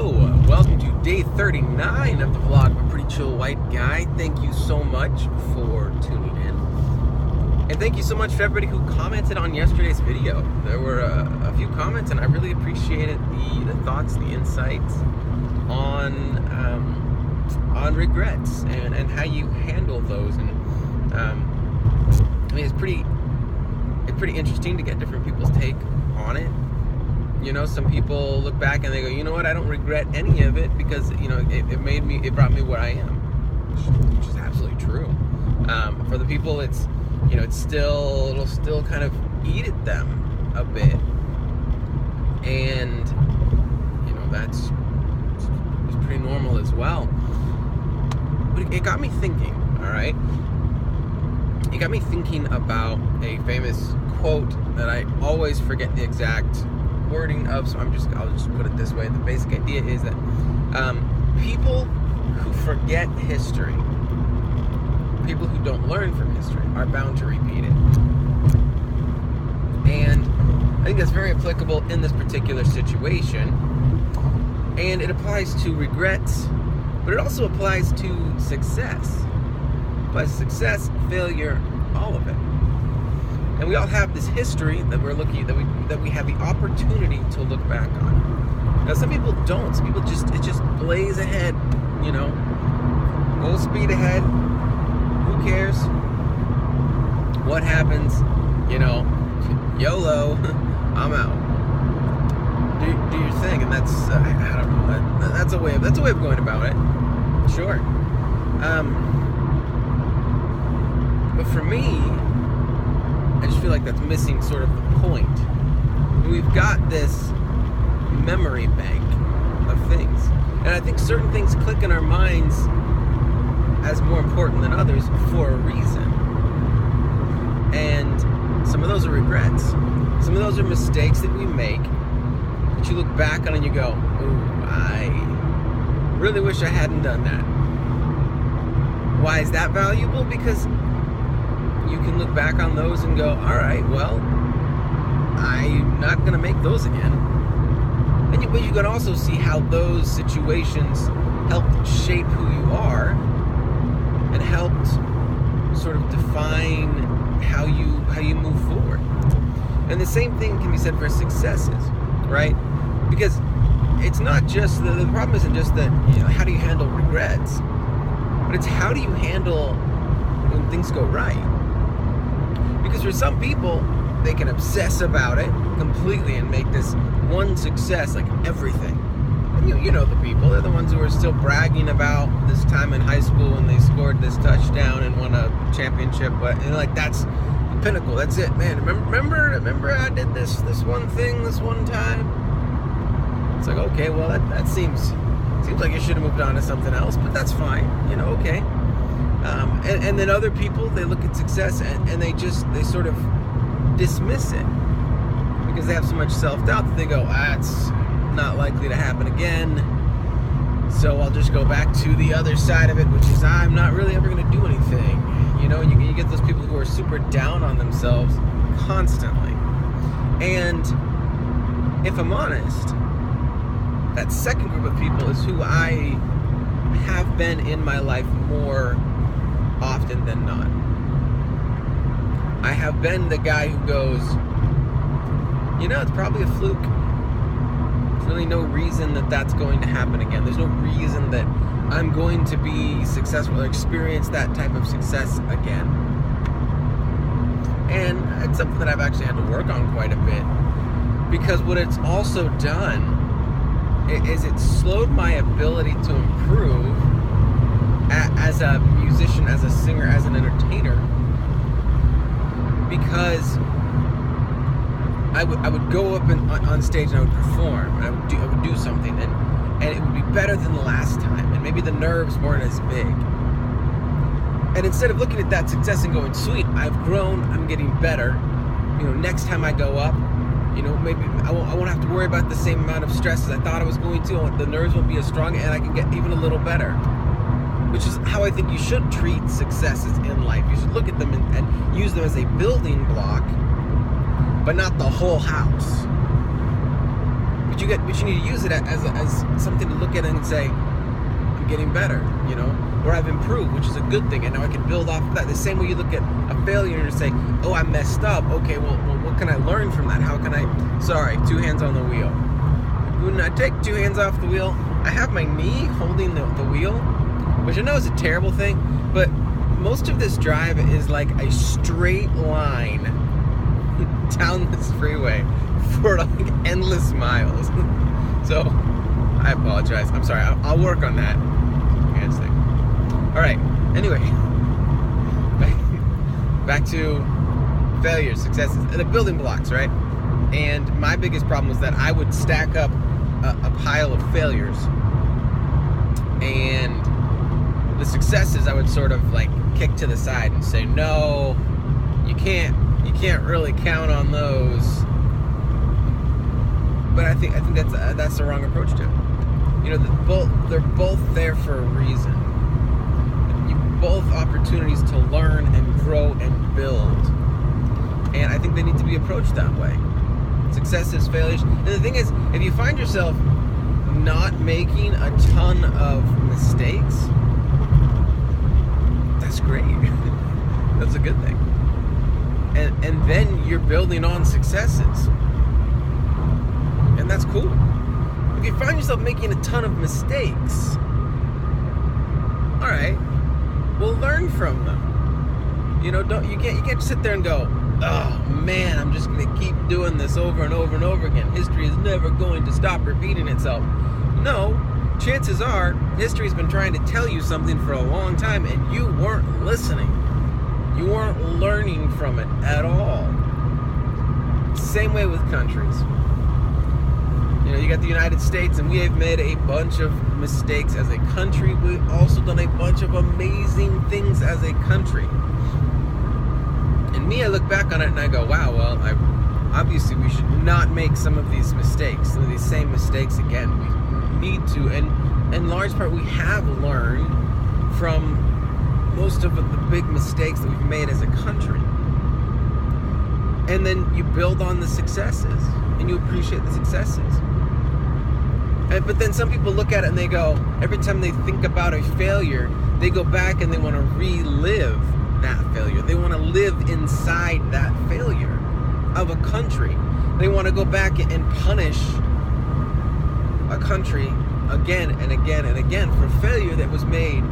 Hello, welcome to day 39 of the vlog of a pretty chill white guy. Thank you so much for tuning in. And thank you so much for everybody who commented on yesterday's video. There were a few comments and I really appreciated the thoughts, the insights on regrets and how you handle those. And I mean, it's pretty interesting to get different people's take on it. You know, some people look back and they go, you know what, I don't regret any of it because, you know, it brought me where I am, which is absolutely true. For the people, it'll still kind of eat at them a bit. And, you know, it's pretty normal as well. But it got me thinking, all right? It got me thinking about a famous quote that I always forget the exact wording of, so I'll just put it this way. The basic idea is that people who forget history, people who don't learn from history, are bound to repeat it. And I think that's very applicable in this particular situation. And it applies to regrets, but it also applies to success. It applies to success, failure, all of it. And we all have this history that we're looking at, that we have the opportunity to look back on. Now, some people don't. Some people just blaze ahead, you know, full speed ahead. Who cares what happens? You know, YOLO, I'm out. Do your thing, and that's I don't know. That's a way of going about it. Sure. But for me, I just feel like that's missing sort of the point. We've got this memory bank of things. And I think certain things click in our minds as more important than others for a reason. And some of those are regrets. Some of those are mistakes that we make that you look back on and you go, ooh, I really wish I hadn't done that. Why is that valuable? Because you can look back on those and go, all right, well, I'm not going to make those again. But you can also see how those situations helped shape who you are and helped sort of define how you move forward. And the same thing can be said for successes, right? Because it's not just, the problem isn't just that, you know, how do you handle regrets, but it's how do you handle when things go right. Because for some people, they can obsess about it completely and make this one success like everything. And you know the people, they're the ones who are still bragging about this time in high school when they scored this touchdown and won a championship. But and like that's the pinnacle. That's it, man. Remember I did this one thing this one time. It's like, okay, well that seems like you should have moved on to something else, but that's fine. You know, okay. And then other people, they look at success and they sort of dismiss it because they have so much self-doubt that they go, it's not likely to happen again, so I'll just go back to the other side of it, which is I'm not really ever going to do anything. You know, you get those people who are super down on themselves constantly. And if I'm honest, that second group of people is who I have been in my life more often than not. I have been the guy who goes, you know, it's probably a fluke. There's really no reason that that's going to happen again. There's no reason that I'm going to be successful or experience that type of success again. And it's something that I've actually had to work on quite a bit, because what it's also done is it slowed my ability to improve as a musician, as a singer, as an entertainer, because I would go up on stage and I would perform and I would do something and it would be better than the last time, and maybe the nerves weren't as big. And instead of looking at that success and going, sweet, I've grown, I'm getting better, you know, next time I go up, you know, maybe I won't have to worry about the same amount of stress as I thought I was going to. The nerves won't be as strong, and I can get even a little better. Which is how I think you should treat successes in life. You should look at them and use them as a building block, but not the whole house. But you need to use it as something to look at and say, I'm getting better, or I've improved, which is a good thing, and now I can build off of that. The same way you look at a failure and say, oh, I messed up. Okay, well, what can I learn from that? How can I, sorry, 2 hands on the wheel. When I take 2 hands off the wheel, I have my knee holding the wheel, which I know is a terrible thing, but most of this drive is like a straight line down this freeway for like endless miles. So I apologize. I'm sorry. I'll work on that. All right. Anyway, back to failures, successes, the building blocks, right? And my biggest problem was that I would stack up a pile of failures, and the successes I would sort of like kick to the side and say, no, you can't really count on those. But I think that's the wrong approach to it. They're both there for a reason. Both opportunities to learn and grow and build, and I think they need to be approached that way. Successes, failures, and the thing is, if you find yourself not making a ton of mistakes, that's great. That's a good thing. And then you're building on successes, and that's cool. If you find yourself making a ton of mistakes, all right, well, learn from them. You can't sit there and go, oh man, I'm just gonna keep doing this over and over and over again. History is never going to stop repeating itself. No, chances are history's been trying to tell you something for a long time and you weren't listening. You weren't learning from it at all. Same way with countries. You got the United States, and we have made a bunch of mistakes as a country. We've also done a bunch of amazing things as a country. And me, I look back on it and I go, wow, well, obviously we should not make some of these mistakes, some of these same mistakes again. We need to, and in large part, we have learned from most of the big mistakes that we've made as a country. And then you build on the successes, and you appreciate the successes. But then some people look at it and they go, every time they think about a failure, they go back and they want to relive that failure. They want to live inside that failure of a country. They want to go back and punish a country again and again and again for failure that was made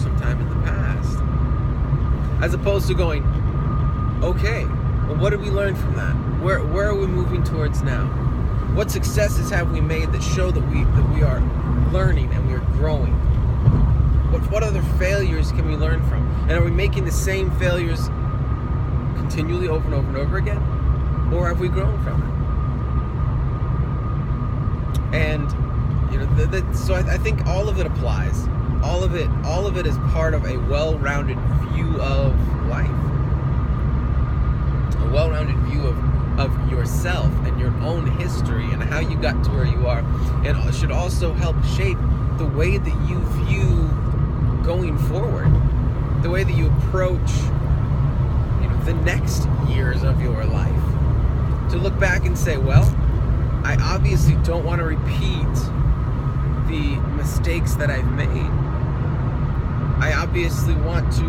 sometime in the past. As opposed to going, okay, well, what did we learn from that? Where are we moving towards now? What successes have we made that show that we are learning and we are growing? What other failures can we learn from? And are we making the same failures continually over and over and over again? Or have we grown from it? And so I think all of it applies. All of it is part of a well-rounded view of life. A well-rounded view of yourself and your own history and how you got to where you are, and it should also help shape the way that you view going forward, the way that you approach the next years of your life. To look back and say, well, I obviously don't want to repeat the mistakes that I've made. I obviously want to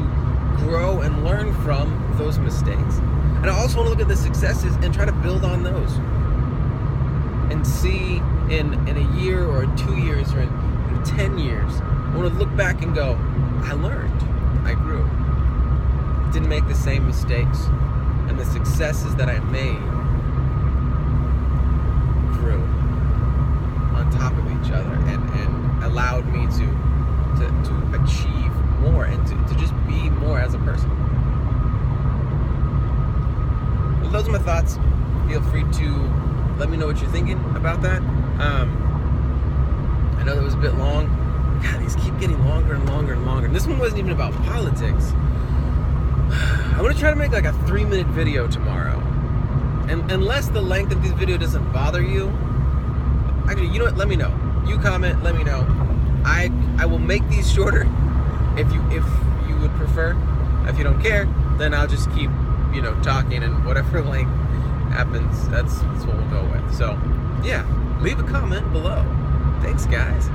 grow and learn from those mistakes. And I also want to look at the successes and try to build on those. And see in a year or 2 years or in 10 years, I want to look back and go, I learned, I grew. Didn't make the same mistakes. And the successes that I made grew on top of each other and allowed me to achieve more and to just be more as a person. Well, those are my thoughts. Feel free to let me know what you're thinking about that. I know that was a bit long. God, these keep getting longer and longer and longer. And this one wasn't even about politics. I'm going to try to make like a 3-minute video tomorrow. And unless the length of this video doesn't bother you, actually, you know what? Let me know. You comment, let me know. I will make these shorter if you would prefer. If you don't care, then I'll just keep, talking, and whatever length happens, that's what we'll go with. So, Yeah, leave a comment below. Thanks, guys.